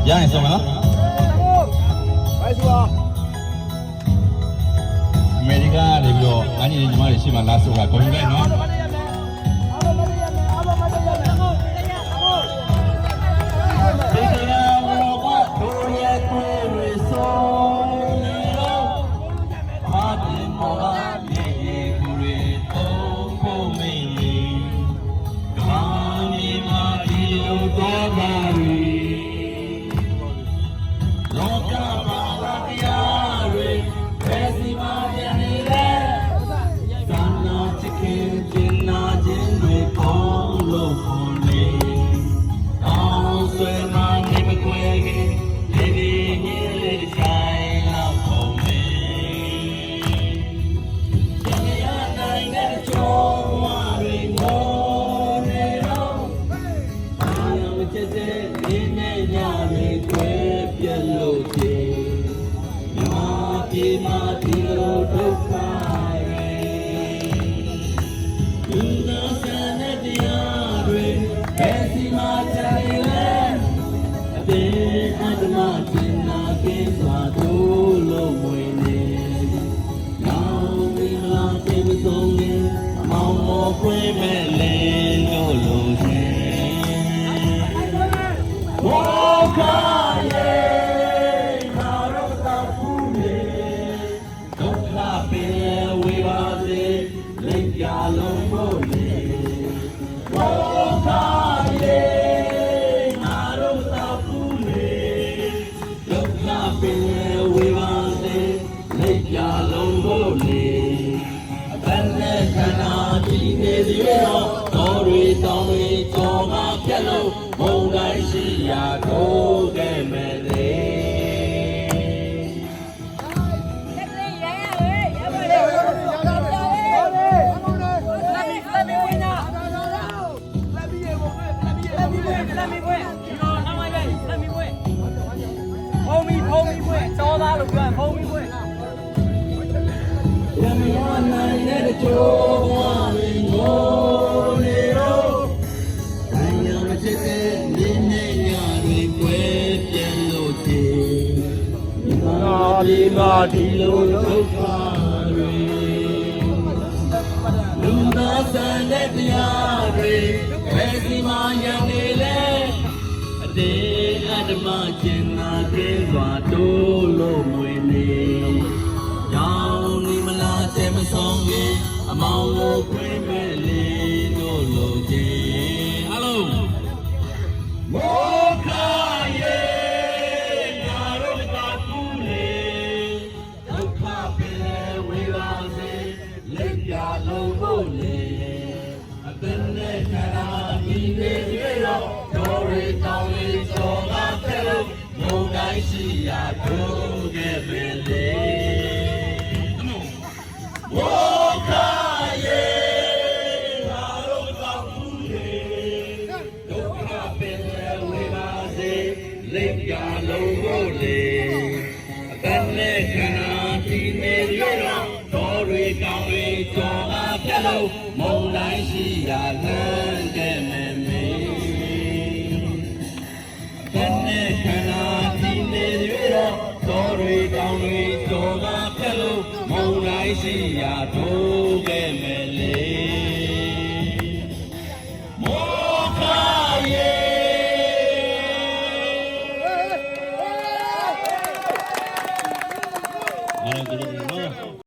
ရင်ဆုံးမလားဘယ်ဆိုအမေရိကန်ကနေပြီးတော့အညီညီမတွေရှိမှလာဆိုတာကိုယူလိုက်နော်ဒီမှာဒီလိုဒုက္ခတွေလူသားဆန်တဲ့တရားတွေဘယ်စီမှာရနေလဲအတေအတ္တမကျင်နာကင်းစွာတိုးလို့မွေနေရောင်နေမလားတဲ့မဆောင်ရင်အမောင်ကိုခွင့်မဲ့လေတို့လို့ခြင်းအလုံးမောခယေရှိရတို့ခဲ့ပဲလေဝါခယေငါတို့တောက်ဘူးလေဒုက္ခပင်ဝေပါစေလိပ်ပြလုံးဖို့လေအသက်နဲ့ခန္ဓာဒီနေရတော့တော်တွေကောင်းတွေကြော်အားပြလို့မုံတိုင်းရှိရလမ်းခဲ့မယ်မေအသက်နဲ့ခန္ဓာတော်တွေတောင်တွေကြော်ကဖြတ်လို့မုံတိုင်းရှိရာထိုးခဲ့မယ်လေမောခယေ